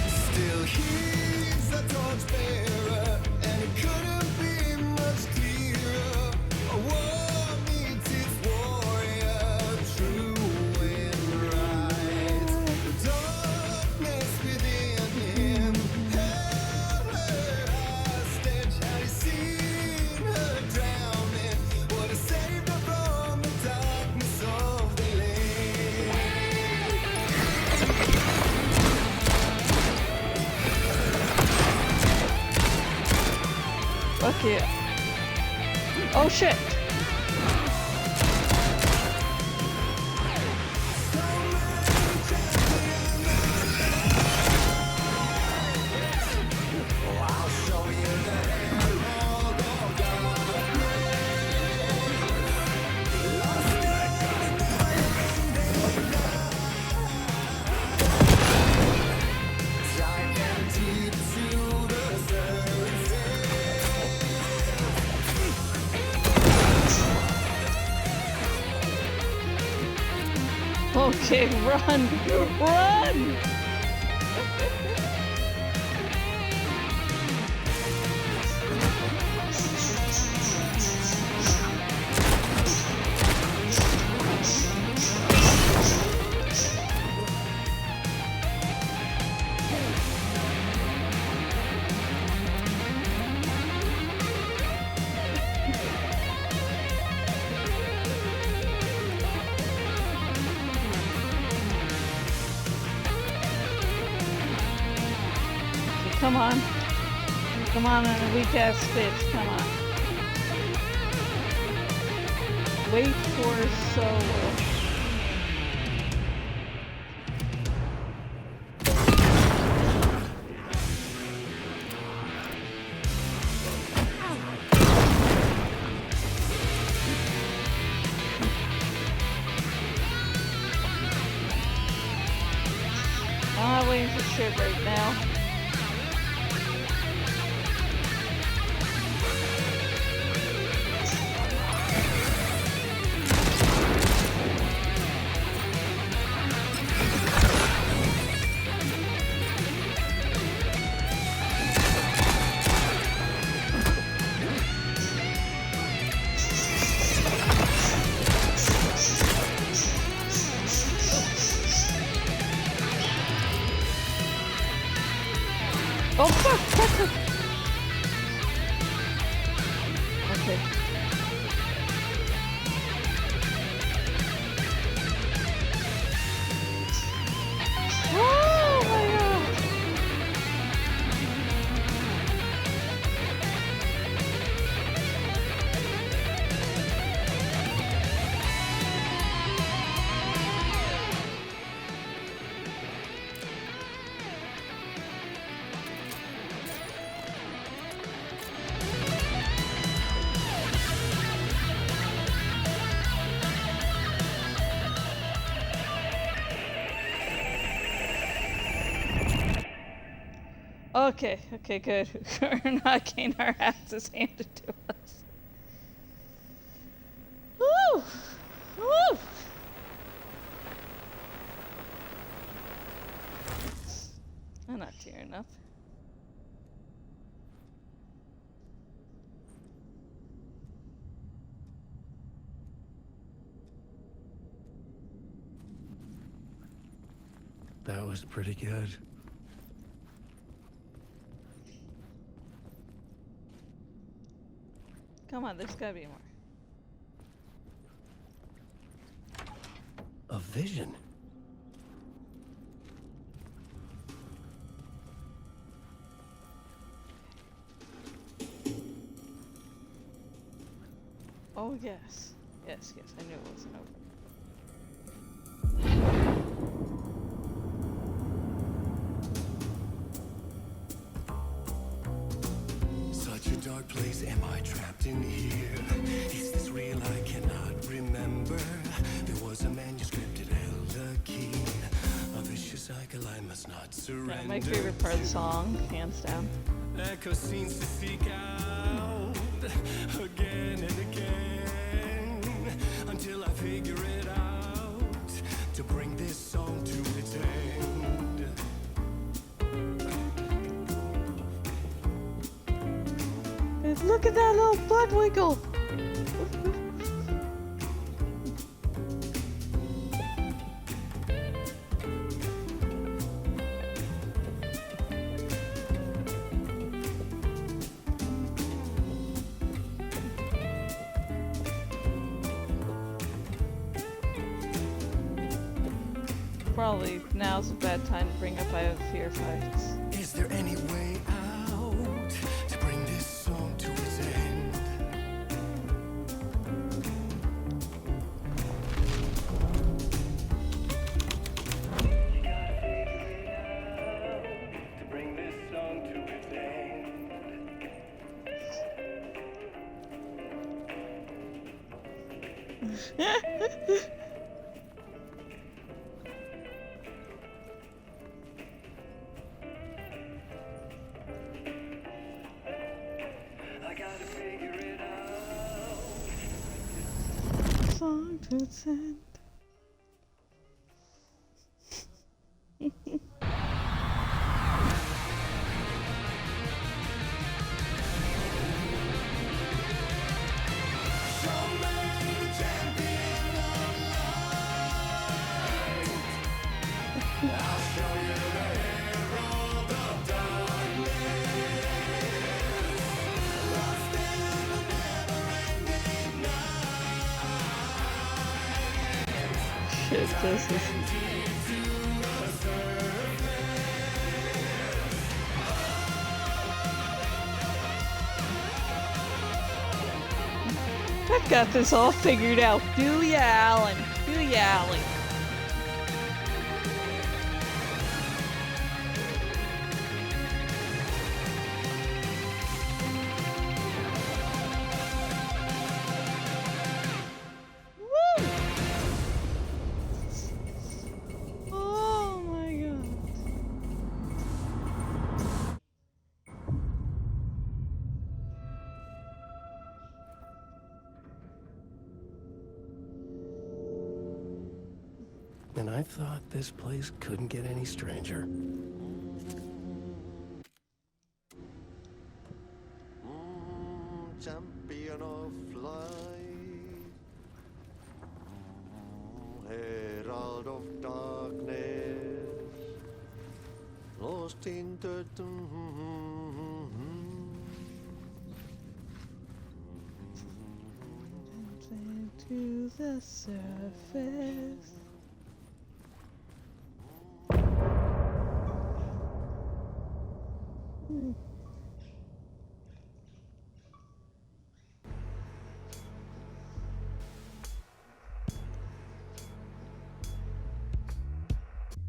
Still he's a torchbearer, and it couldn't be much clearer. A war meets its warrior, true and right. The darkness within him held her hostage. Had he seen her drowning, would have saved her from the darkness of the lake. Fuck yeah. Oh shit! Okay, run! Run! Come on. Come on, a weak ass bitch, come on. Wait for Solo. I'm not waiting for shit right now. Oh fuck! Okay. Oh my god! Okay, good. We're not getting our asses handed to us. Woo! Woo! I'm not tearing up. That was pretty good. Come on, there's gotta be more. A vision? Oh yes. Yes, I knew it wasn't over. Such a dark place, am I trapped in here? Is this real? I cannot remember. There was a manuscript, it held the key. A vicious cycle I must not surrender. Yeah, my favorite part of the song, hands down. Echo scenes to seek out again and again until I figure it out to bring this song to its end. And look at that little butt wiggle! Probably now's a bad time to bring up I Have a Fear fights. Is there any way out to bring this song to its end? You gotta figure it out to bring this song to its end. I gotta figure it out. Song to its end. Shit, this is... I've got this all figured out. Do ya, Alan? Do ya, Alan? Woo! Oh my god. And I thought this place couldn't get any stranger. Champion of light, herald of darkness, lost in the To the surface.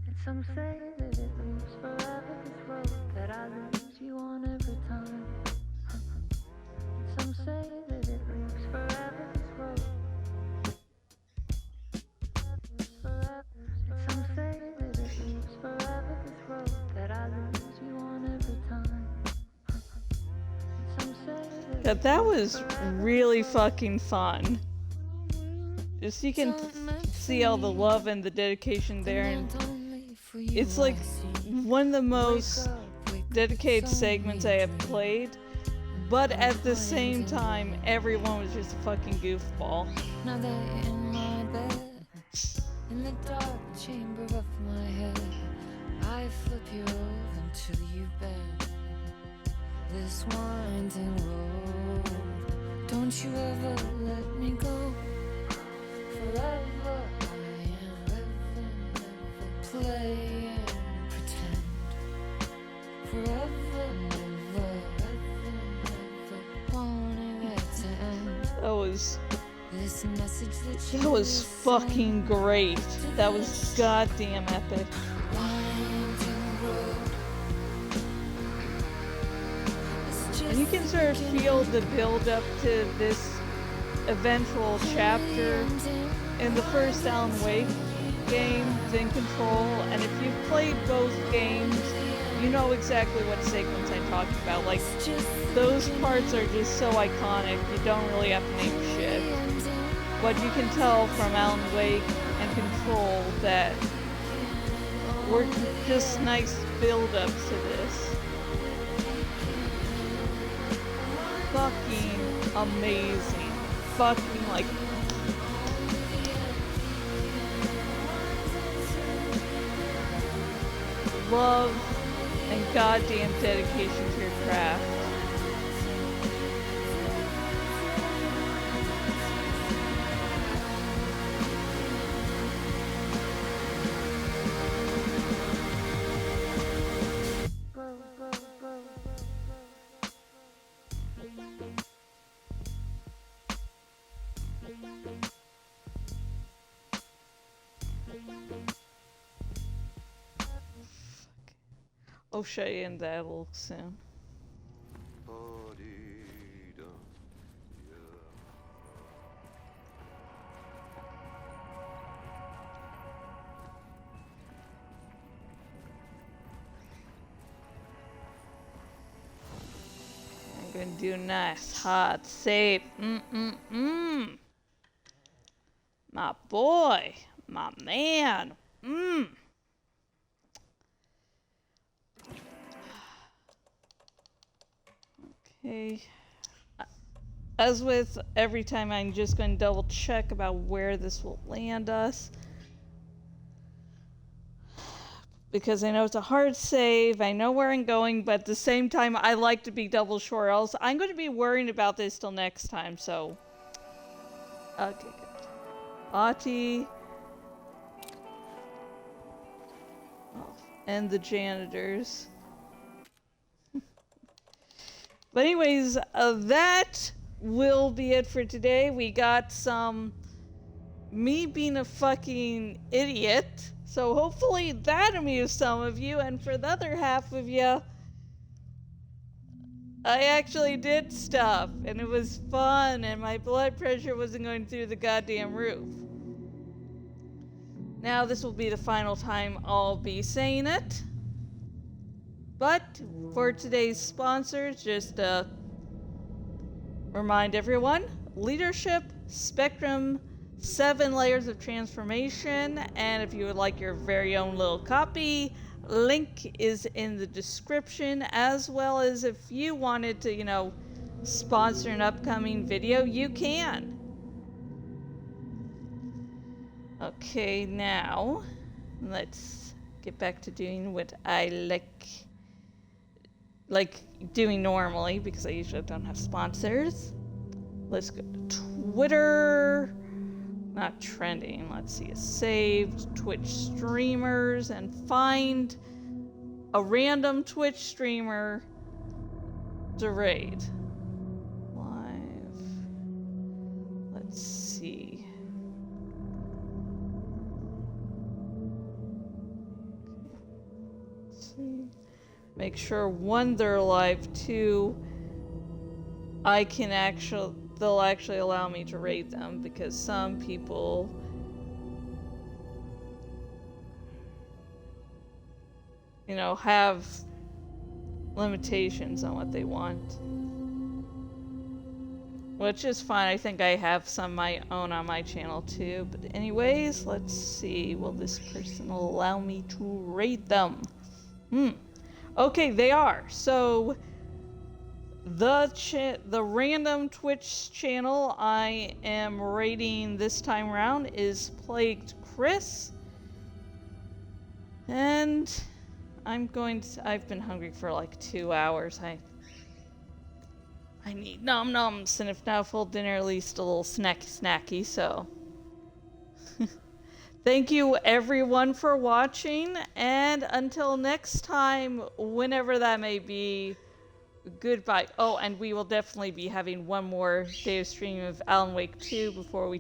And some say that it moves forever, this road that I lose you on every time. And some say that it moves forever, this road. Forever. And some say that it moves forever, this road that I lose you on every time. And some say Yeah, that was really fucking fun. Just you can see all the love and the dedication there, and it's like one of the most dedicated segments I have played, but at the same time, everyone was just a fucking goofball. Now that you're in my bed, in the dark chamber of my head, I flip you over until you bend. This winding road, don't you ever let me go. Forever I am living, never play and pretend. Forever, never, never wanting it to end. This message that was fucking great. That was goddamn epic. And you can sort of feel the build up to this eventual chapter in the first Alan Wake game, In Control, and if you've played both games, you know exactly what sequence I'm talking about. Like, those parts are just so iconic, you don't really have to name shit. But you can tell from Alan Wake and Control that we're just nice build-ups to this. Fucking amazing. Fucking, like, love and goddamn dedication to your craft. I'll show you in that a little soon. I'm gonna do a nice hard save. My boy, my man. Okay. As with every time, I'm just going to double check about where this will land us. Because I know it's a hard save, I know where I'm going, but at the same time, I like to be double sure. Else, I'm going to be worrying about this till next time, so. Okay, good. Ahti. Oh, and the janitors. But anyways, that will be it for today. We got some me being a fucking idiot. So hopefully that amused some of you, and for the other half of you, I actually did stuff, and it was fun, and my blood pressure wasn't going through the goddamn roof. Now this will be the final time I'll be saying it. But for today's sponsors, just remind everyone, Leadership, Spectrum, 7 Layers of Transformation, and if you would like your very own little copy, link is in the description, as well as if you wanted to, you know, sponsor an upcoming video, you can. Okay, now let's get back to doing what I like doing normally, because I usually don't have sponsors. Let's go to Twitter. Not trending. Let's see. Saved Twitch streamers and find a random Twitch streamer to raid. Live. Let's see. Make sure, 1, they're live, 2, they'll actually allow me to raid them, because some people you know, have limitations on what they want. Which is fine. I think I have some of my own on my channel too. But anyways, let's see. Will this person allow me to rate them? Okay, they are. So the random Twitch channel I am rating this time around is Plagued Chris. And I've been hungry for like 2 hours. I need num-nums, and if not full dinner, at least a little snacky, so. Thank you everyone for watching, and until next time, whenever that may be, goodbye. Oh, and we will definitely be having one more day of streaming of Alan Wake 2 before we